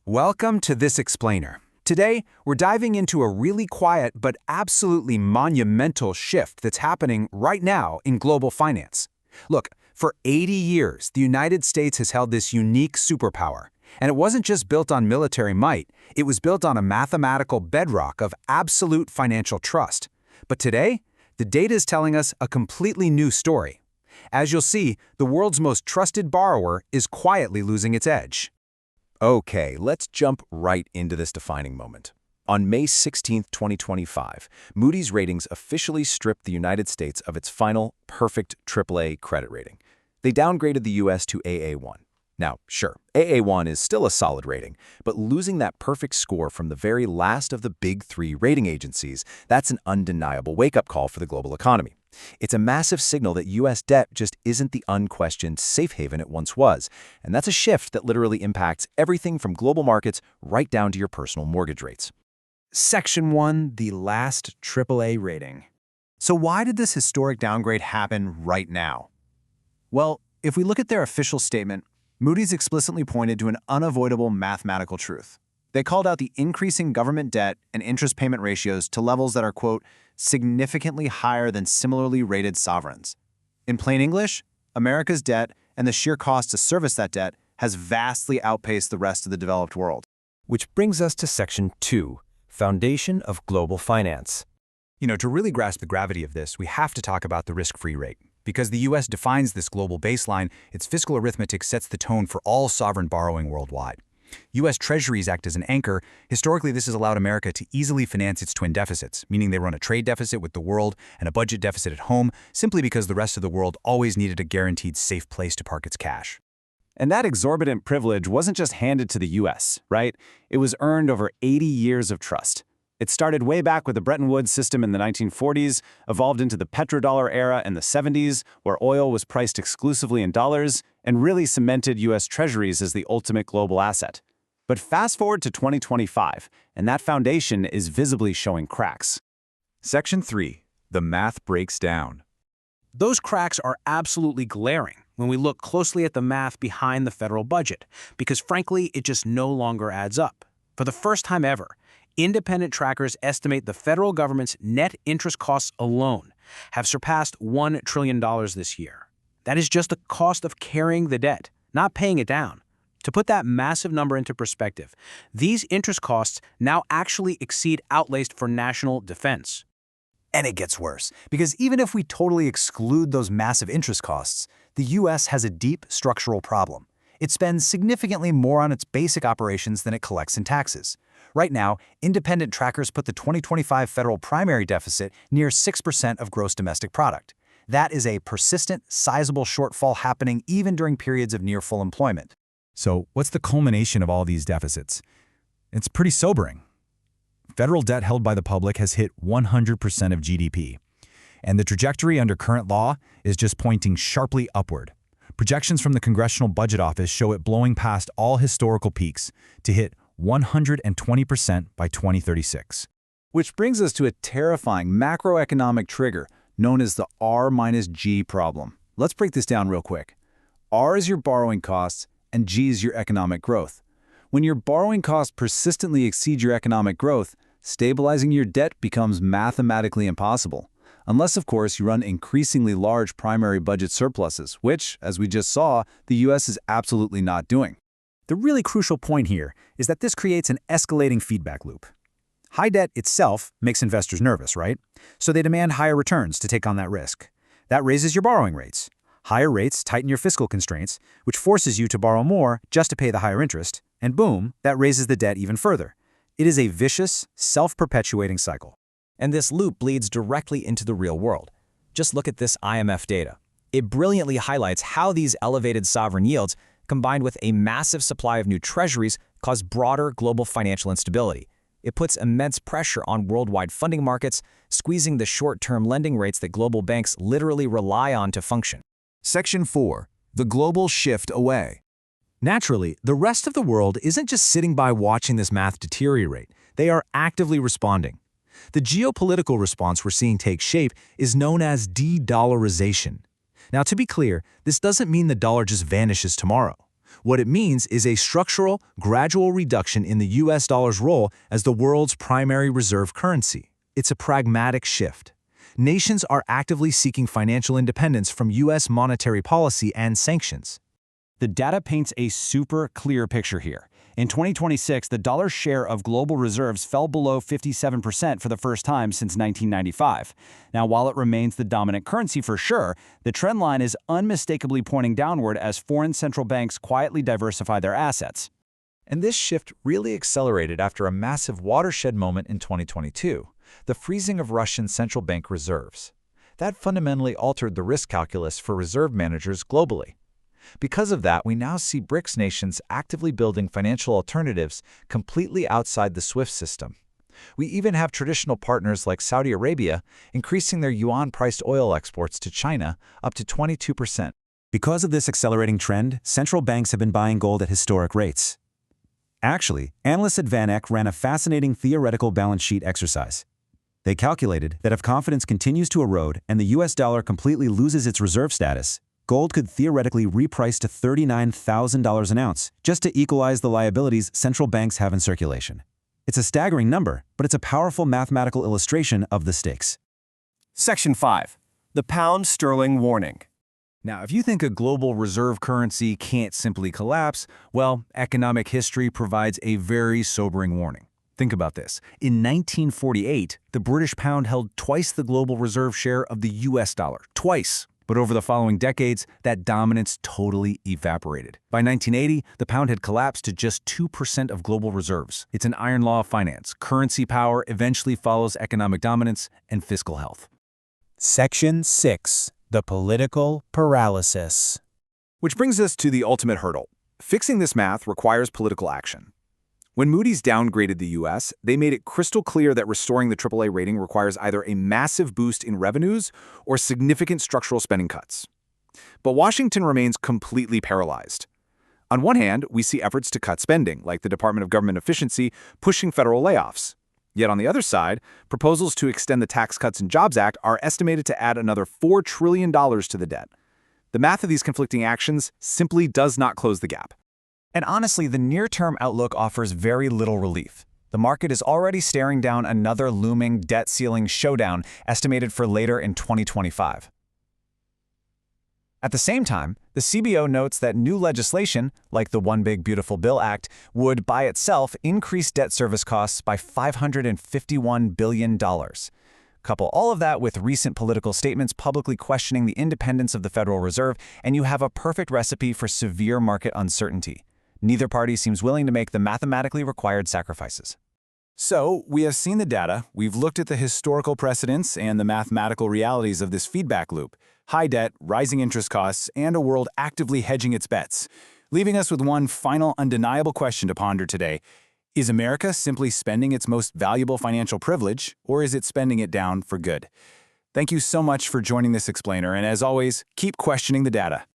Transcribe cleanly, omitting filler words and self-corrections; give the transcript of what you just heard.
Welcome to This Explainer. Today, we're diving into a really quiet but absolutely monumental shift that's happening right now in global finance. Look, for 80 years, the United States has held this unique superpower. And it wasn't just built on military might, it was built on a mathematical bedrock of absolute financial trust. But today, the data is telling us a completely new story. As you'll see, the world's most trusted borrower is quietly losing its edge. Okay, let's jump right into this defining moment. On May 16, 2025, Moody's ratings officially stripped the United States of its final perfect AAA credit rating. They downgraded the US to AA1. Now, sure, AA1 is still a solid rating, but losing that perfect score from the very last of the big three rating agencies, that's an undeniable wake-up call for the global economy. It's a massive signal that U.S. debt just isn't the unquestioned safe haven it once was, and that's a shift that literally impacts everything from global markets right down to your personal mortgage rates. Section 1, the last AAA rating. So why did this historic downgrade happen right now? Well, if we look at their official statement, Moody's explicitly pointed to an unavoidable mathematical truth. They called out the increasing government debt and interest payment ratios to levels that are, quote, significantly higher than similarly rated sovereigns. In plain English, America's debt and the sheer cost to service that debt has vastly outpaced the rest of the developed world. Which brings us to Section 2, Foundation of Global Finance. To really grasp the gravity of this, we have to talk about the risk-free rate. Because the U.S. defines this global baseline, its fiscal arithmetic sets the tone for all sovereign borrowing worldwide. US Treasuries act as an anchor. Historically, this has allowed America to easily finance its twin deficits, meaning they run a trade deficit with the world and a budget deficit at home, simply because the rest of the world always needed a guaranteed safe place to park its cash. And that exorbitant privilege wasn't just handed to the US, right? It was earned over 80 years of trust. It started way back with the Bretton Woods system in the 1940s, evolved into the petrodollar era in the 70s, where oil was priced exclusively in dollars, and really cemented US Treasuries as the ultimate global asset. But fast forward to 2025, and that foundation is visibly showing cracks. Section 3. The math breaks down. Those cracks are absolutely glaring when we look closely at the math behind the federal budget, because frankly, it just no longer adds up. For the first time ever, independent trackers estimate the federal government's net interest costs alone have surpassed $1 trillion this year. That is just the cost of carrying the debt, not paying it down. To put that massive number into perspective, these interest costs now actually exceed outlays for national defense. And it gets worse, because even if we totally exclude those massive interest costs, the U.S. has a deep structural problem. It spends significantly more on its basic operations than it collects in taxes. Right now, independent trackers put the 2025 federal primary deficit near 6% of gross domestic product. That is a persistent, sizable shortfall happening even during periods of near full employment. So what's the culmination of all these deficits? It's pretty sobering. Federal debt held by the public has hit 100% of GDP. And the trajectory under current law is just pointing sharply upward. Projections from the Congressional Budget Office show it blowing past all historical peaks to hit 120% by 2036. Which brings us to a terrifying macroeconomic trigger known as the R minus G problem. Let's break this down real quick. R is your borrowing costs, and G is your economic growth. When your borrowing costs persistently exceed your economic growth, stabilizing your debt becomes mathematically impossible. Unless, of course, you run increasingly large primary budget surpluses, which, as we just saw, the U.S. is absolutely not doing. The really crucial point here is that this creates an escalating feedback loop. High debt itself makes investors nervous, right? So they demand higher returns to take on that risk. That raises your borrowing rates. Higher rates tighten your fiscal constraints, which forces you to borrow more just to pay the higher interest, and boom, that raises the debt even further. It is a vicious, self-perpetuating cycle. And this loop bleeds directly into the real world. Just look at this IMF data. It brilliantly highlights how these elevated sovereign yields, combined with a massive supply of new treasuries, cause broader global financial instability. It puts immense pressure on worldwide funding markets, squeezing the short-term lending rates that global banks literally rely on to function. Section 4. The global shift away. Naturally, the rest of the world isn't just sitting by watching this math deteriorate. They are actively responding. The geopolitical response we're seeing take shape is known as de-dollarization. Now, to be clear, this doesn't mean the dollar just vanishes tomorrow. What it means is a structural, gradual reduction in the US dollar's role as the world's primary reserve currency. It's a pragmatic shift. Nations are actively seeking financial independence from US monetary policy and sanctions. The data paints a super clear picture here. In 2026, the dollar's share of global reserves fell below 57% for the first time since 1995. Now, while it remains the dominant currency for sure, the trend line is unmistakably pointing downward as foreign central banks quietly diversify their assets. And this shift really accelerated after a massive watershed moment in 2022, the freezing of Russian central bank reserves. That fundamentally altered the risk calculus for reserve managers globally. Because of that, we now see BRICS nations actively building financial alternatives completely outside the SWIFT system. We even have traditional partners like Saudi Arabia increasing their yuan-priced oil exports to China up to 22%. Because of this accelerating trend, central banks have been buying gold at historic rates. Actually, analysts at VanEck ran a fascinating theoretical balance sheet exercise. They calculated that if confidence continues to erode and the US dollar completely loses its reserve status, gold could theoretically reprice to $39,000 an ounce, just to equalize the liabilities central banks have in circulation. It's a staggering number, but it's a powerful mathematical illustration of the stakes. Section 5. The Pound Sterling Warning. Now, if you think a global reserve currency can't simply collapse, well, economic history provides a very sobering warning. Think about this. In 1948, the British pound held twice the global reserve share of the US dollar. Twice! But over the following decades, that dominance totally evaporated. By 1980, the pound had collapsed to just 2% of global reserves. It's an iron law of finance. Currency power eventually follows economic dominance and fiscal health. Section 6. The Political Paralysis. Which brings us to the ultimate hurdle. Fixing this math requires political action. When Moody's downgraded the US, they made it crystal clear that restoring the AAA rating requires either a massive boost in revenues or significant structural spending cuts. But Washington remains completely paralyzed. On one hand, we see efforts to cut spending, like the Department of Government Efficiency pushing federal layoffs. Yet on the other side, proposals to extend the Tax Cuts and Jobs Act are estimated to add another $4 trillion to the debt. The math of these conflicting actions simply does not close the gap. And honestly, the near-term outlook offers very little relief. The market is already staring down another looming debt ceiling showdown estimated for later in 2025. At the same time, the CBO notes that new legislation, like the One Big Beautiful Bill Act, would by itself increase debt service costs by $551 billion. Couple all of that with recent political statements publicly questioning the independence of the Federal Reserve, and you have a perfect recipe for severe market uncertainty. Neither party seems willing to make the mathematically required sacrifices. So, we have seen the data, we've looked at the historical precedents and the mathematical realities of this feedback loop: high debt, rising interest costs, and a world actively hedging its bets. Leaving us with one final undeniable question to ponder today. Is America simply spending its most valuable financial privilege, or is it spending it down for good? Thank you so much for joining this explainer, and as always, keep questioning the data.